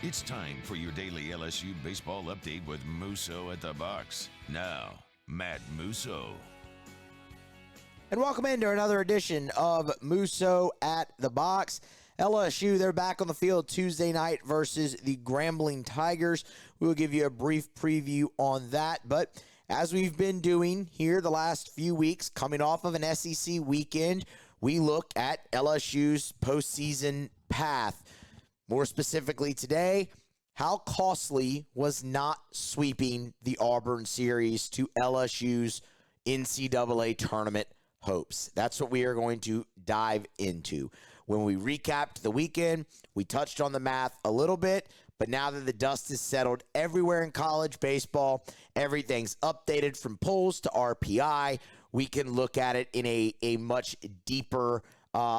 It's time for your daily LSU baseball update with Musso at the box. Now, Matt Musso. And welcome into another edition of Musso at the box. LSU, they're back on the field Tuesday night versus the Grambling Tigers. We will give you a brief preview on that. But as we've been doing here the last few weeks, coming off of an SEC weekend, we look at LSU's postseason path. More specifically today, how costly was not sweeping the Auburn series to LSU's NCAA Tournament hopes? That's what we are going to dive into. When we recapped the weekend, we touched on the math a little bit, but now that the dust is settled everywhere in college baseball, everything's updated from polls to RPI, we can look at it in a much deeper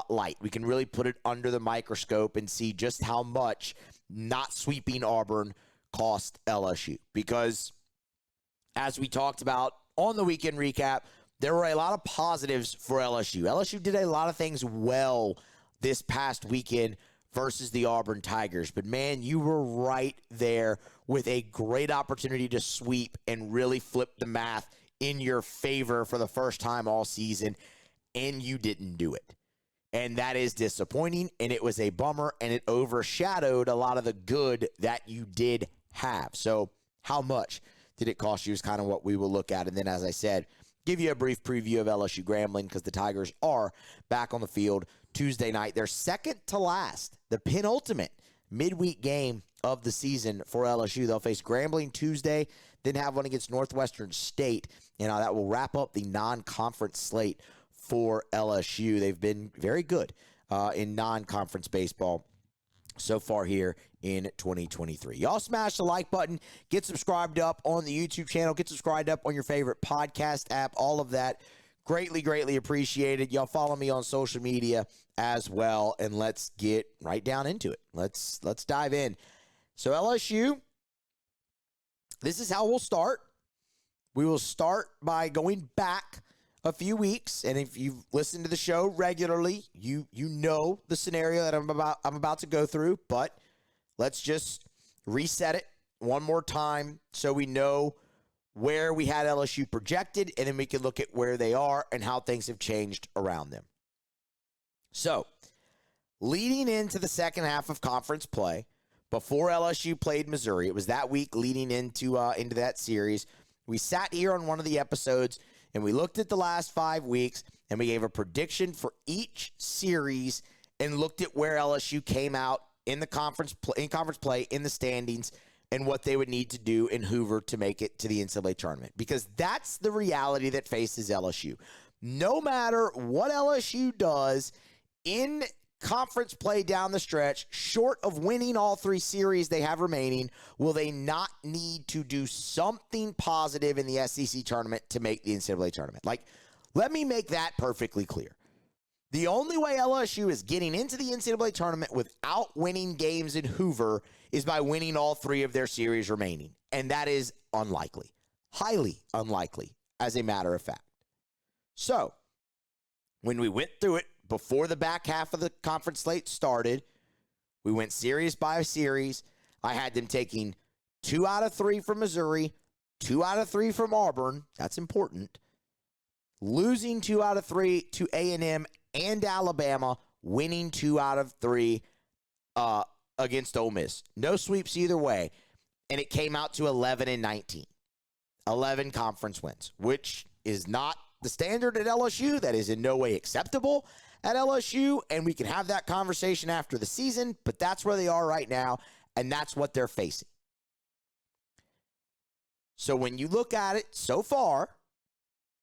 light. We can really put it under the microscope and see just how much not sweeping Auburn cost LSU. Because as we talked about on the weekend recap, there were a lot of positives for LSU. LSU did a lot of things well this past weekend versus the Auburn Tigers. But, man, you were right there with a great opportunity to sweep and really flip the math in your favor for the first time all season, and you didn't do it. And that is disappointing, and it was a bummer, and it overshadowed a lot of the good that you did have. So how much did it cost you is kind of what we will look at. And then, as I said, give you a brief preview of LSU Grambling because the Tigers are back on the field Tuesday night. They're second to last, the penultimate midweek game of the season for LSU. They'll face Grambling Tuesday, then have one against Northwestern State, and that will wrap up the non-conference slate for LSU. They've been very good in non-conference baseball so far here in 2023. Y'all smash the like button. Get subscribed up on the YouTube channel. Get subscribed up on your favorite podcast app. All of that greatly, greatly appreciated. Y'all follow me on social media as well, and let's get right down into it. Let's dive in. So LSU, this is how we'll start. We will start by going back a few weeks, and if you've listened to the show regularly, you know the scenario that I'm about to go through, but let's just reset it one more time so we know where we had LSU projected, and then we can look at where they are and how things have changed around them. So, leading into the second half of conference play, before LSU played Missouri, it was that week leading into that series, we sat here on one of the episodes and we looked at the last 5 weeks, and we gave a prediction for each series and looked at where LSU came out in the conference play, in the standings, and what they would need to do in Hoover to make it to the NCAA tournament. Because that's the reality that faces LSU. No matter what LSU does in conference play down the stretch, short of winning all 3 series they have remaining, will they not need to do something positive in the SEC tournament to make the NCAA tournament? Like, let me make that perfectly clear. The only way LSU is getting into the NCAA tournament without winning games in Hoover is by winning all 3 of their series remaining. And that is unlikely. Highly unlikely, as a matter of fact. So, when we went through it, before the back half of the conference slate started, we went series by series. I had them taking 2 out of 3 from Missouri, 2 out of 3 from Auburn. That's important. Losing 2 out of 3 to A&M and Alabama, winning 2 out of 3 against Ole Miss. No sweeps either way. And it came out to 11-19. 11 conference wins, which is not the standard at LSU. That is in no way acceptable at LSU, and we can have that conversation after the season, but that's where they are right now, and that's what they're facing. So when you look at it so far,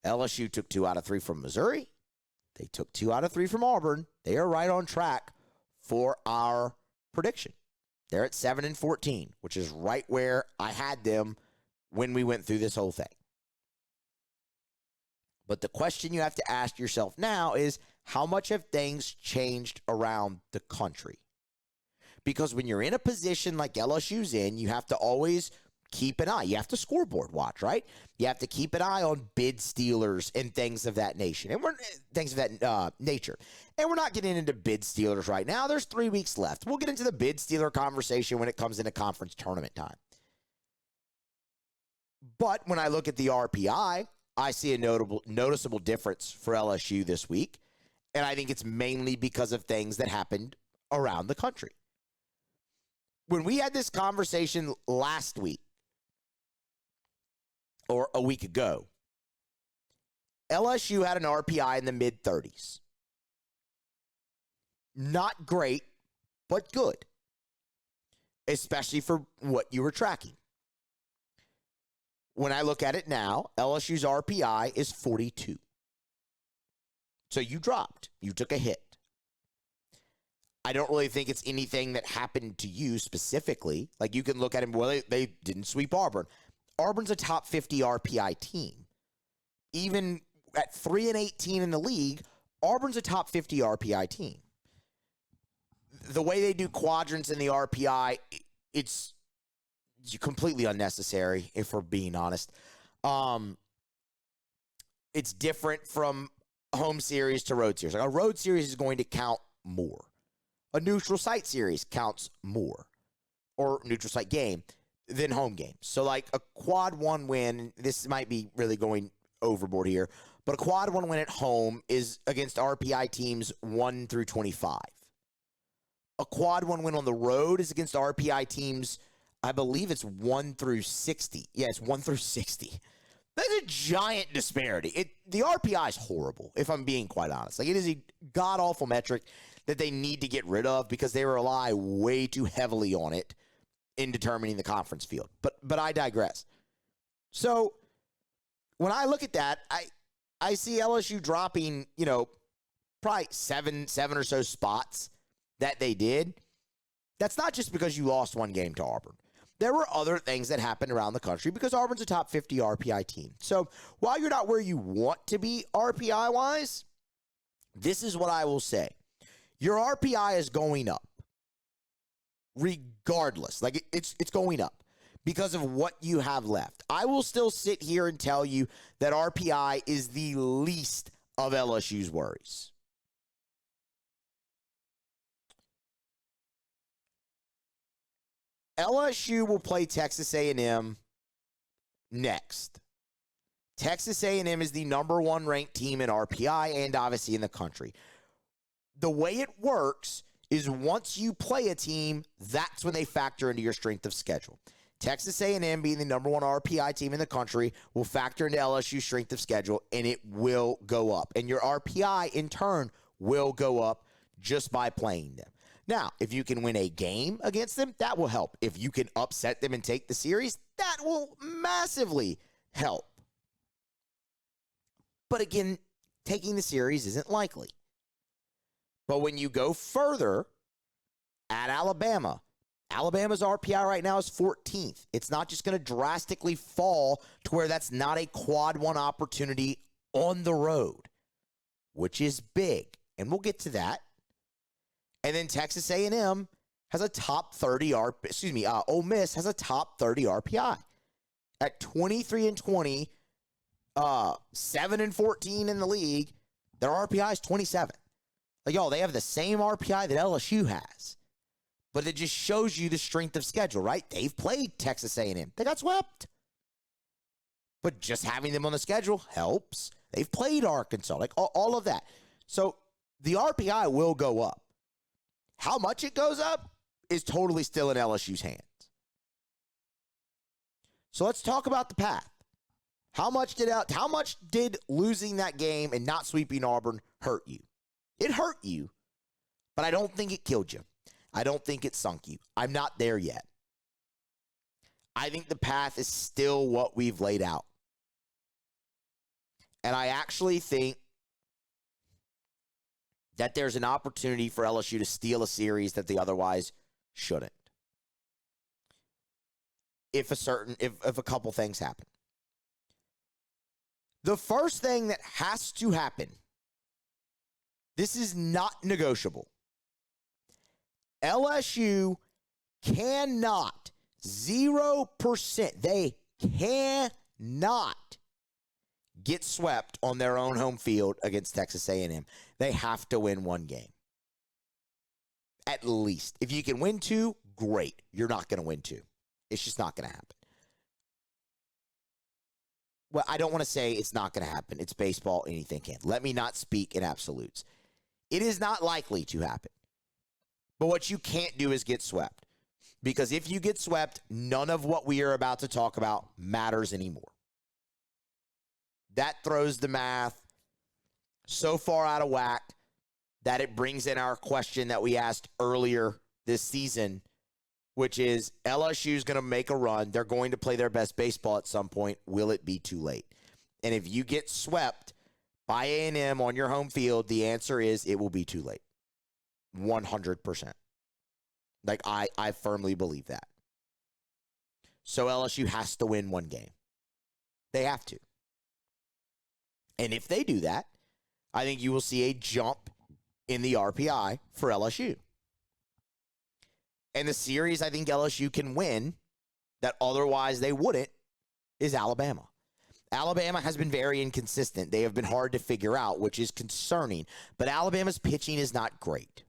LSU took 2 out of 3 from Missouri. They took 2 out of 3 from Auburn. They are right on track for our prediction. They're at 7-14, which is right where I had them when we went through this whole thing. But the question you have to ask yourself now is, how much have things changed around the country? Because when you're in a position like LSU's in, you have to always keep an eye. You have to scoreboard watch, right? You have to keep an eye on bid stealers and things of that nature. And we're not getting into bid stealers right now. There's 3 weeks left. We'll get into the bid stealer conversation when it comes into conference tournament time. But when I look at the RPI, I see a noticeable difference for LSU this week. And I think it's mainly because of things that happened around the country. When we had this conversation last week, or a week ago, LSU had an RPI in the mid-30s. Not great, but good, especially for what you were tracking. When I look at it now, LSU's RPI is 42. So you dropped. You took a hit. I don't really think it's anything that happened to you specifically. Like, you can look at them, well, they didn't sweep Auburn. Auburn's a top 50 RPI team. Even at 3-18 in the league, Auburn's a top 50 RPI team. The way they do quadrants in the RPI, it's completely unnecessary, if we're being honest. It's different from home series to road series. Like, a road series is going to count more. A neutral site series counts more, or neutral site game, than home games. So, like, a quad 1 win, this might be really going overboard here, but a quad 1 win at home is against RPI teams 1 through 25. A quad 1 win on the road is against RPI teams, I believe it's 1 through 60. Yeah, it's 1 through 60. That's a giant disparity. The RPI is horrible, if I'm being quite honest. Like, it is a god-awful metric that they need to get rid of because they rely way too heavily on it in determining the conference field. But I digress. So when I look at that, I see LSU dropping, probably seven or so spots that they did. That's not just because you lost one game to Auburn. There were other things that happened around the country because Auburn's a top 50 RPI team. So while you're not where you want to be RPI-wise, this is what I will say. Your RPI is going up. Regardless. Like, it's going up because of what you have left. I will still sit here and tell you that RPI is the least of LSU's worries. LSU will play Texas A&M next. Texas A&M is the number 1 ranked team in RPI and obviously in the country. The way it works is once you play a team, that's when they factor into your strength of schedule. Texas A&M, being the number 1 RPI team in the country, will factor into LSU's strength of schedule, and it will go up. And your RPI, in turn, will go up just by playing them. Now, if you can win a game against them, that will help. If you can upset them and take the series, that will massively help. But again, taking the series isn't likely. But when you go further, at Alabama's RPI right now is 14th. It's not just going to drastically fall to where that's not a quad 1 opportunity on the road, which is big. And we'll get to that. And then Texas A&M has a top 30 Ole Miss has a top 30 RPI. At 23-20, 7-14 in the league, their RPI is 27. Like, y'all, they have the same RPI that LSU has. But it just shows you the strength of schedule, right? They've played Texas A&M. They got swept. But just having them on the schedule helps. They've played Arkansas, like all of that. So the RPI will go up. How much it goes up is totally still in LSU's hands. So let's talk about the path. How much did losing that game and not sweeping Auburn hurt you? It hurt you, but I don't think it killed you. I don't think it sunk you. I'm not there yet. I think the path is still what we've laid out. And I actually think that there's an opportunity for LSU to steal a series that they otherwise shouldn't. If a couple things happen. The first thing that has to happen, this is not negotiable. LSU cannot 0%. They cannot get swept on their own home field against Texas A&M. They have to win one game. At least. If you can win two, great. You're not going to win two. It's just not going to happen. Well, I don't want to say it's not going to happen. It's baseball. Anything can. Let me not speak in absolutes. It is not likely to happen. But what you can't do is get swept. Because if you get swept, none of what we are about to talk about matters anymore. That throws the math so far out of whack that it brings in our question that we asked earlier this season, which is LSU is going to make a run. They're going to play their best baseball at some point. Will it be too late? And if you get swept by A&M on your home field, the answer is it will be too late. 100%. Like, I firmly believe that. So LSU has to win one game. They have to. And if they do that, I think you will see a jump in the RPI for LSU. And the series I think LSU can win that otherwise they wouldn't is Alabama. Alabama has been very inconsistent. They have been hard to figure out, which is concerning. But Alabama's pitching is not great.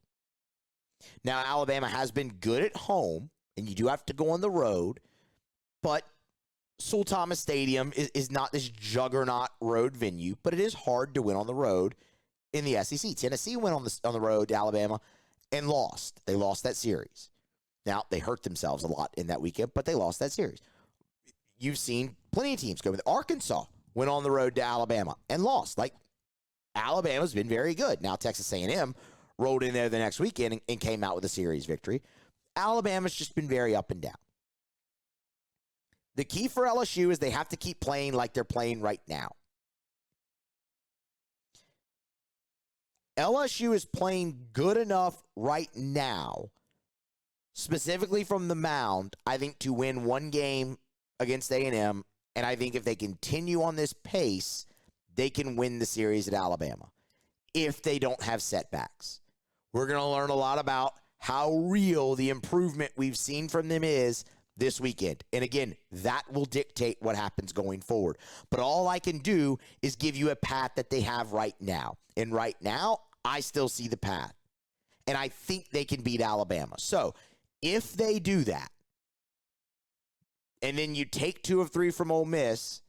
Now, Alabama has been good at home, and you do have to go on the road, but Sul Thomas Stadium is not this juggernaut road venue, but it is hard to win on the road in the SEC. Tennessee went on the road to Alabama and lost. They lost that series. Now, they hurt themselves a lot in that weekend, but they lost that series. You've seen plenty of teams go. Arkansas went on the road to Alabama and lost. Like, Alabama's been very good. Now, Texas A&M rolled in there the next weekend and came out with a series victory. Alabama's just been very up and down. The key for LSU is they have to keep playing like they're playing right now. LSU is playing good enough right now, specifically from the mound, I think, to win one game against A&M, and I think if they continue on this pace, they can win the series at Alabama if they don't have setbacks. We're going to learn a lot about how real the improvement we've seen from them is this weekend. And again, that will dictate what happens going forward. But all I can do is give you a path that they have right now. And right now, I still see the path. And I think they can beat Alabama. So if they do that, and then you take 2 of 3 from Ole Miss,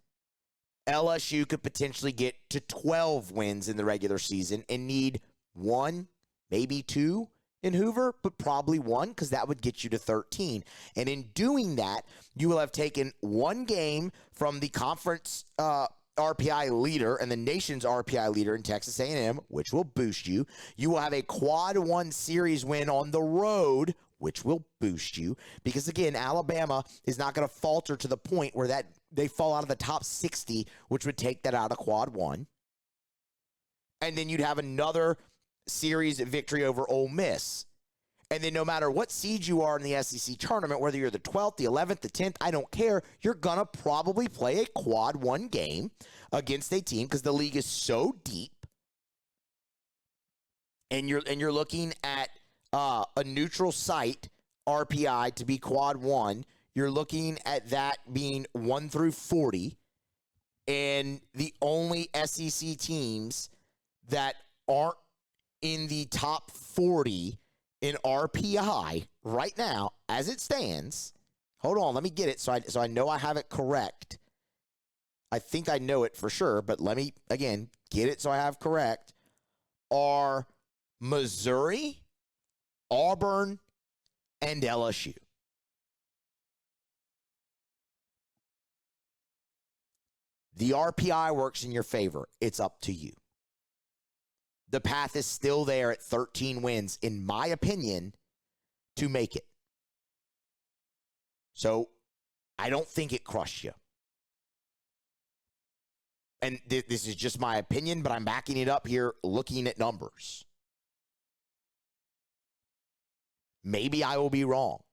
LSU could potentially get to 12 wins in the regular season and need 1, maybe 2 in Hoover, but probably 1 because that would get you to 13. And in doing that, you will have taken 1 game from the conference RPI leader and the nation's RPI leader in Texas A&M, which will boost you. You will have a quad 1 series win on the road, which will boost you because, again, Alabama is not going to falter to the point where that they fall out of the top 60, which would take that out of quad 1. And then you'd have another series victory over Ole Miss. And then no matter what seed you are in the SEC tournament, whether you're the 12th, the 11th, the 10th, I don't care, you're going to probably play a quad 1 game against a team because the league is so deep. And you're looking at a neutral site RPI to be quad 1. You're looking at that being 1 through 40. And the only SEC teams that aren't in the top 40 in RPI right now, as it stands, hold on, let me get it so I know I have it correct. I think I know it for sure, but let me, again, get it so I have correct, are Missouri, Auburn, and LSU. The RPI works in your favor. It's up to you. The path is still there at 13 wins, in my opinion, to make it. So I don't think it crushed you. And this is just my opinion, but I'm backing it up here looking at numbers. Maybe I will be wrong.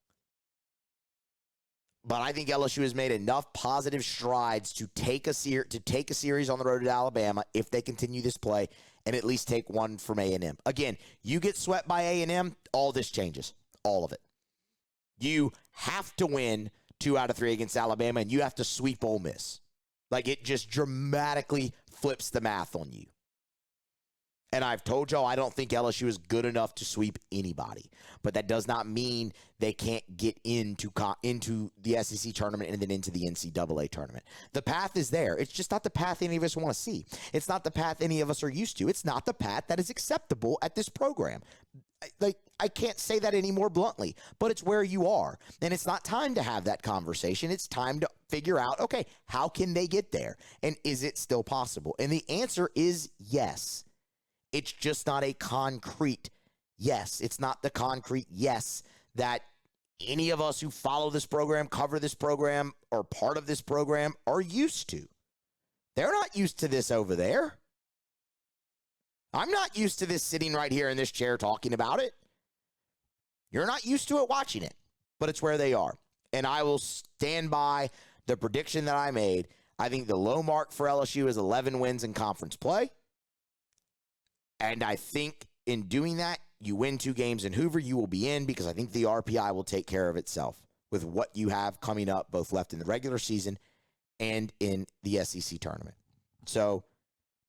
But I think LSU has made enough positive strides to take a series on the road at Alabama if they continue this play and at least take 1 from A&M. Again, you get swept by A&M, all this changes. All of it. You have to win 2 out of 3 against Alabama, and you have to sweep Ole Miss. Like, it just dramatically flips the math on you. And I've told y'all I don't think LSU is good enough to sweep anybody. But that does not mean they can't get into the SEC tournament and then into the NCAA tournament. The path is there. It's just not the path any of us want to see. It's not the path any of us are used to. It's not the path that is acceptable at this program. I can't say that any more bluntly, but it's where you are. And it's not time to have that conversation. It's time to figure out, okay, how can they get there? And is it still possible? And the answer is yes. It's just not a concrete yes. It's not the concrete yes that any of us who follow this program, cover this program, or part of this program are used to. They're not used to this over there. I'm not used to this sitting right here in this chair talking about it. You're not used to it watching it, but it's where they are. And I will stand by the prediction that I made. I think the low mark for LSU is 11 wins in conference play. And I think in doing that, you win 2 games in Hoover, you will be in, because I think the RPI will take care of itself with what you have coming up, both left in the regular season and in the SEC tournament. So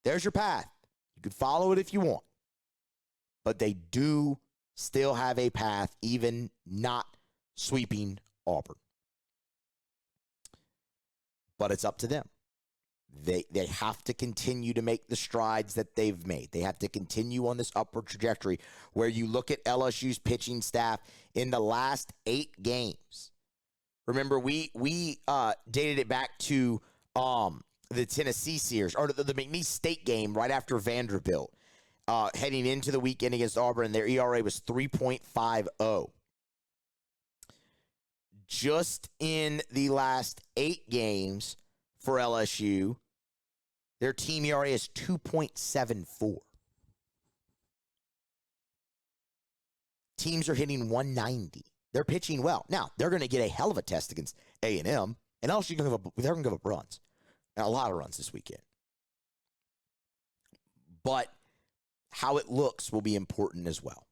there's your path. You can follow it if you want. But they do still have a path, even not sweeping Auburn. But it's up to them. They have to continue to make the strides that they've made. They have to continue on this upward trajectory where you look at LSU's pitching staff in the last 8 games. Remember, we dated it back to the Tennessee series, or the McNeese State game right after Vanderbilt. Heading into the weekend against Auburn, their ERA was 3.50. Just in the last 8 games for LSU, their team ERA is 2.74. Teams are hitting 190. They're pitching well. Now, they're going to get a hell of a test against A&M, and LSU they're going to give up runs. And a lot of runs this weekend. But how it looks will be important as well.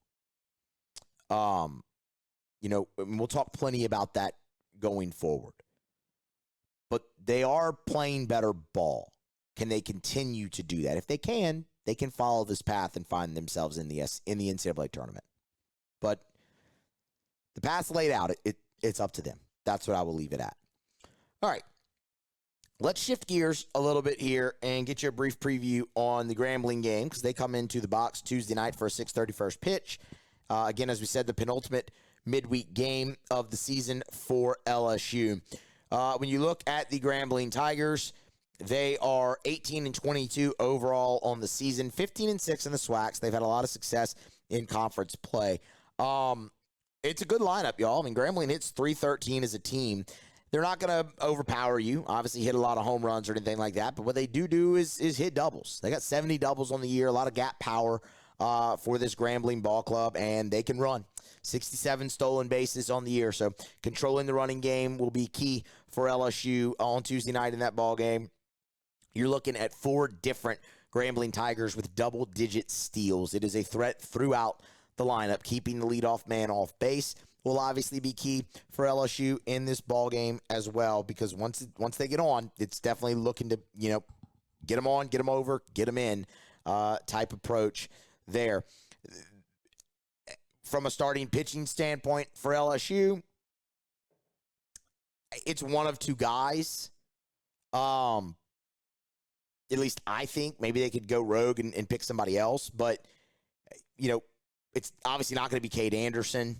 We'll talk plenty about that going forward. But they are playing better ball. Can they continue to do that? If they can follow this path and find themselves in the NCAA tournament. But the path's laid out. It's up to them. That's what I will leave it at. All right. Let's shift gears a little bit here and get you a brief preview on the Grambling game, because they come into the box Tuesday night for a 6:30 first pitch. Again, as we said, the penultimate midweek game of the season for LSU. When you look at the Grambling Tigers, they are 18-22 overall on the season, 15-6 in the SWACs. They've had a lot of success in conference play. It's a good lineup, y'all. I mean, Grambling hits .313 as a team. They're not going to overpower you, obviously hit a lot of home runs or anything like that, but what they do is hit doubles. They got 70 doubles on the year, a lot of gap power for this Grambling ball club, and they can run. 67 stolen bases on the year, so controlling the running game will be key for LSU on Tuesday night in that ball game. You're looking at 4 different Grambling Tigers with double-digit steals. It is a threat throughout the lineup. Keeping the leadoff man off base will obviously be key for LSU in this ball game as well, because once they get on, it's definitely looking to, get them on, get them over, get them in type approach there. From a starting pitching standpoint for LSU, it's one of 2 guys. At least I think maybe they could go rogue and pick somebody else, but it's obviously not going to be Cade Anderson.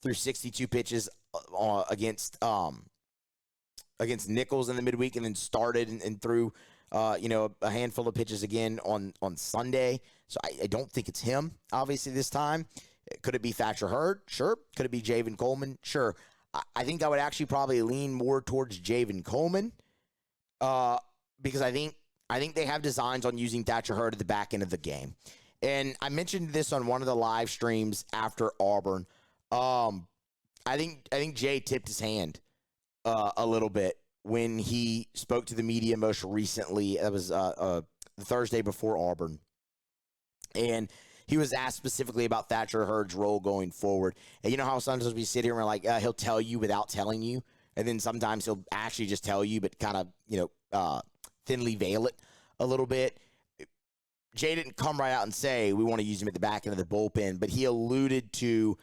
Threw 62 pitches against Nichols in the midweek, and then started and threw a handful of pitches again on Sunday. So I don't think it's him, obviously, this time. Could it be Thatcher Herd? Sure. Could it be Javen Coleman? Sure. I think I would actually probably lean more towards Javen Coleman because I think they have designs on using Thatcher Herd at the back end of the game. And I mentioned this on one of the live streams after Auburn. I think Jay tipped his hand a little bit when he spoke to the media most recently. That was the Thursday before Auburn. And he was asked specifically about Thatcher Herd's role going forward. And you know how sometimes we sit here and we're like, he'll tell you without telling you. And then sometimes he'll actually just tell you, but kind of, thinly veil it a little bit. Jay didn't come right out and say, we want to use him at the back end of the bullpen, but he alluded to,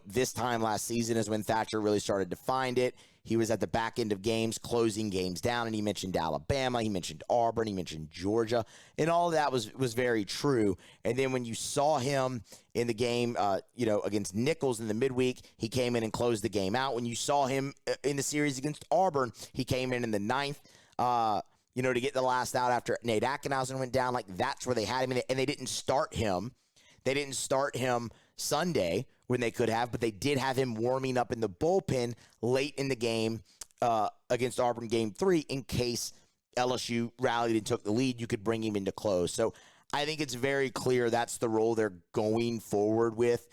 this time last season is when Thatcher really started to find it. He was at the back end of games, closing games down, and he mentioned Alabama, he mentioned Auburn, he mentioned Georgia, and all of that was very true. And then when you saw him in the game, against Nichols in the midweek, he came in and closed the game out. When you saw him in the series against Auburn, he came in the ninth, to get the last out after Nate Ackenhausen went down. Like, that's where they had him in it, and they didn't start him. They didn't start him Sunday when they could have, but they did have him warming up in the bullpen late in the game against Auburn Game 3 in case LSU rallied and took the lead. You could bring him into close. So I think it's very clear that's the role they're going forward with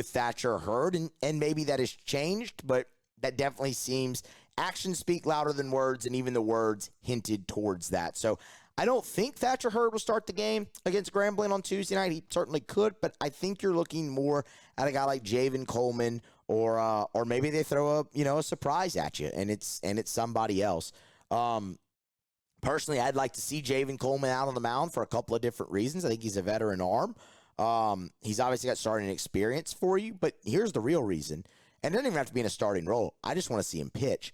Thatcher Herd, and maybe that has changed, but that definitely seems – actions speak louder than words, and even the words hinted towards that. So I don't think Thatcher Herd will start the game against Grambling on Tuesday night. He certainly could, but I think you're looking more at a guy like Javen Coleman, or maybe they throw a surprise at you, and it's somebody else. Personally, I'd like to see Javen Coleman out on the mound for a couple of different reasons. I think he's a veteran arm. He's obviously got starting experience for you, but here's the real reason. And it doesn't even have to be in a starting role. I just want to see him pitch.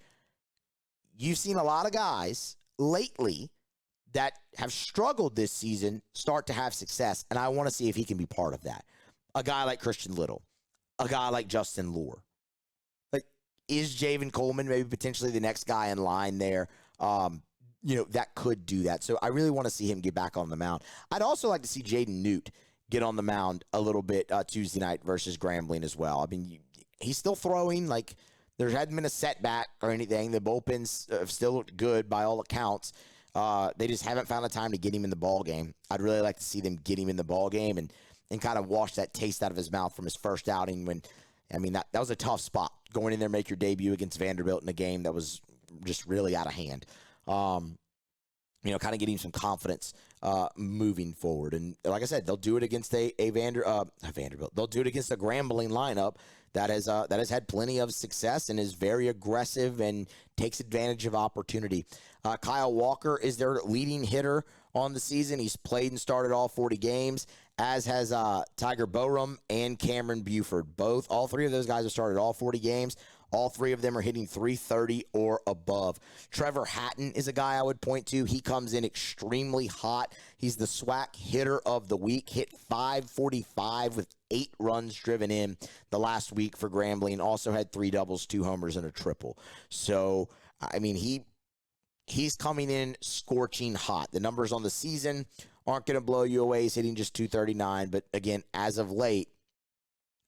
You've seen a lot of guys lately that have struggled this season start to have success, and I want to see if he can be part of that. A guy like Christian Little, a guy like Justin Lohr. Like, is Javen Coleman maybe potentially the next guy in line there? That could do that. So I really want to see him get back on the mound. I'd also like to see Jaden Newt get on the mound a little bit Tuesday night versus Grambling as well. I mean, he's still throwing. Like, there hadn't been a setback or anything. The bullpen's still looked good by all accounts. They just haven't found the time to get him in the ball game. I'd really like to see them get him in the ball game and kind of wash that taste out of his mouth from his first outing when, that was a tough spot. Going in there, make your debut against Vanderbilt in a game that was just really out of hand. Kind of getting some confidence moving forward. And like I said, they'll do it against a Vanderbilt. They'll do it against a Grambling lineup that has had plenty of success and is very aggressive and takes advantage of opportunity. Kyle Walker is their leading hitter on the season. He's played and started all 40 games, as has Tiger Borum and Cameron Buford. All three of those guys have started all 40 games. All three of them are hitting .330 or above. Trevor Hatton is a guy I would point to. He comes in extremely hot. He's the SWAC hitter of the week. Hit .545 with 8 runs driven in the last week for Grambling. Also had 3 doubles, 2 homers, and a triple. So, he's coming in scorching hot. The numbers on the season aren't going to blow you away. He's hitting just .239. But, again, as of late,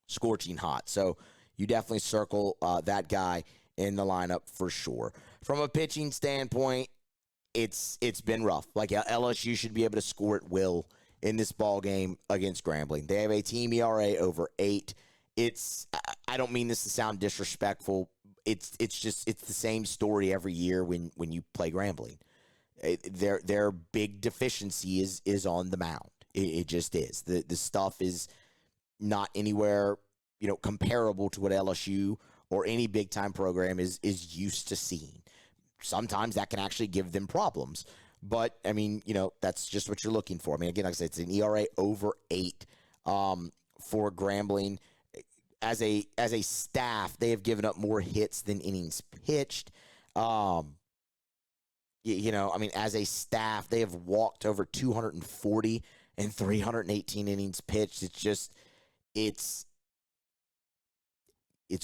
scorching hot. So, you definitely circle that guy in the lineup for sure. From a pitching standpoint, it's been rough. Like, LSU should be able to score at will in this ball game against Grambling. They have a team ERA over 8. I don't mean this to sound disrespectful. It's the same story every year when you play Grambling. Their big deficiency is on the mound. It just is. The stuff is not anywhere comparable to what LSU or any big-time program is used to seeing. Sometimes that can actually give them problems. But, that's just what you're looking for. Again, like I said, it's an ERA over 8 for Grambling. As a staff, they have given up more hits than innings pitched. As a staff, they have walked over 240 and 318 innings pitched. It's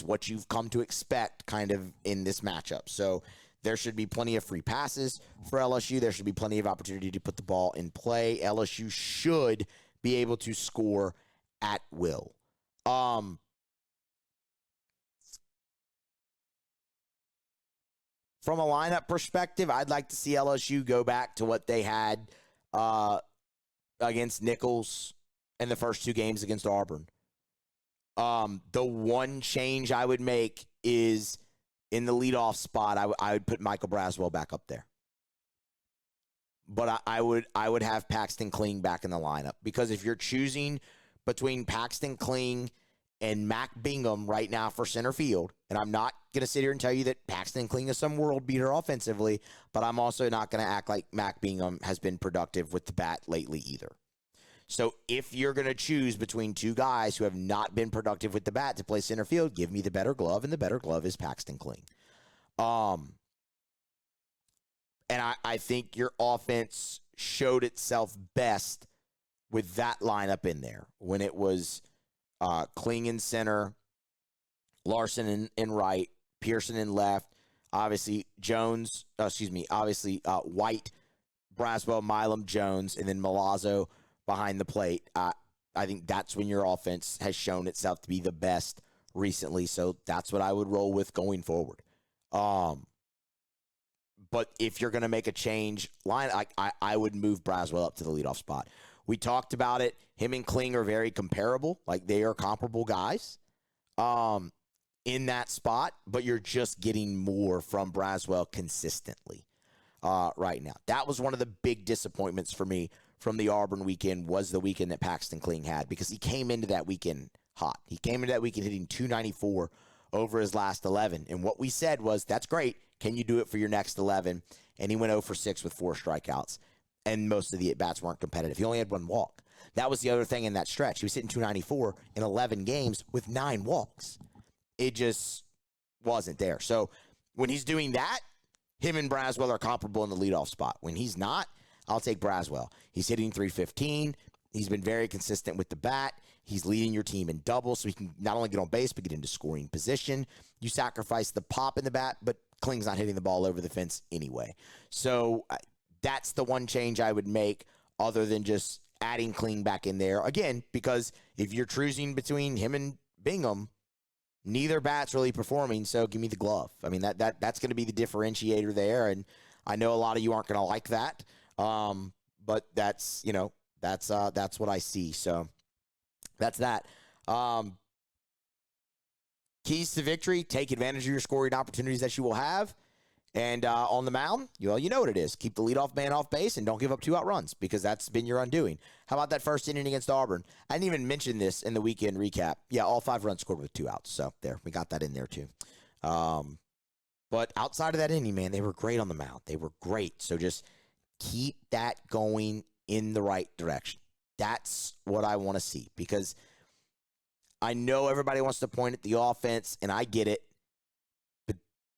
what you've come to expect kind of in this matchup. So there should be plenty of free passes for LSU. There should be plenty of opportunity to put the ball in play. LSU should be able to score at will. From a lineup perspective, I'd like to see LSU go back to what they had against Nichols in the first 2 games against Auburn. The one change I would make is in the leadoff spot. I would put Michael Braswell back up there, but I would have Paxton Kling back in the lineup, because if you're choosing between Paxton Kling and Mac Bingham right now for center field. And I'm not going to sit here and tell you that Paxton Kling is some world beater offensively, but I'm also not going to act like Mac Bingham has been productive with the bat lately either. So if you're going to choose between two guys who have not been productive with the bat to play center field, give me the better glove, and the better glove is Paxton Kling. And I think your offense showed itself best with that lineup in there when it was Kling in center, Larson in right, Pearson in left, obviously White, Braswell, Milam, Jones, and then Milazzo behind the plate. I think that's when your offense has shown itself to be the best recently, so that's what I would roll with going forward. But if you're going to make a change line, I would move Braswell up to the leadoff spot. We talked about it. Him and Kling are very comparable. Like, they are comparable guys in that spot, but you're just getting more from Braswell consistently right now. That was one of the big disappointments for me from the Auburn weekend, was the weekend that Paxton Kling had, because he came into that weekend hot. He came into that weekend hitting .294 over his last 11. And what we said was, that's great. Can you do it for your next 11? And he went 0 for 6 with 4 strikeouts. And most of the at-bats weren't competitive. He only had 1 walk. That was the other thing in that stretch. He was hitting .294 in 11 games with 9 walks. It just wasn't there. So when he's doing that, him and Braswell are comparable in the leadoff spot. When he's not, I'll take Braswell. He's hitting .315. He's been very consistent with the bat. He's leading your team in doubles, so he can not only get on base, but get into scoring position. You sacrifice the pop in the bat, but Kling's not hitting the ball over the fence anyway. So that's the one change I would make, other than just adding Kling back in there. Again, because if you're choosing between him and Bingham, neither bat's really performing, so give me the glove. I mean, that's going to be the differentiator there, and I know a lot of you aren't going to like that, but that's what I see. So that's that. Keys to victory: take advantage of your scoring opportunities that you will have. And on the mound, you know what it is. Keep the leadoff man off base and don't give up 2 out runs, because that's been your undoing. How about that first inning against Auburn? I didn't even mention this in the weekend recap. Yeah, all 5 runs scored with 2 outs. So there, we got that in there too. But outside of that inning, man, they were great on the mound. They were great. So just keep that going in the right direction. That's what I want to see, because I know everybody wants to point at the offense, and I get it.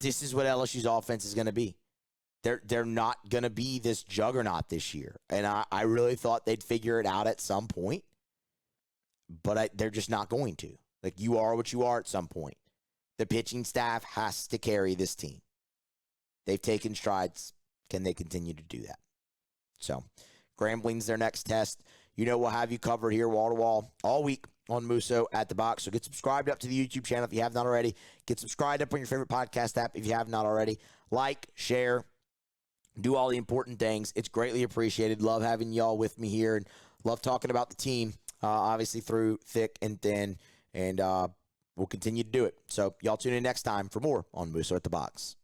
This is what LSU's offense is going to be. They're not going to be this juggernaut this year. And I really thought they'd figure it out at some point. But they're just not going to. Like, you are what you are at some point. The pitching staff has to carry this team. They've taken strides. Can they continue to do that? So, Grambling's their next test. You know, we'll have you covered here wall to wall all week on Musso at the Box. So get subscribed up to the YouTube channel if you have not already. Get subscribed up on your favorite podcast app if you have not already. Like, share, do all the important things. It's greatly appreciated. Love having y'all with me here, and love talking about the team, obviously through thick and thin, and we'll continue to do it. So y'all tune in next time for more on Musso at the Box.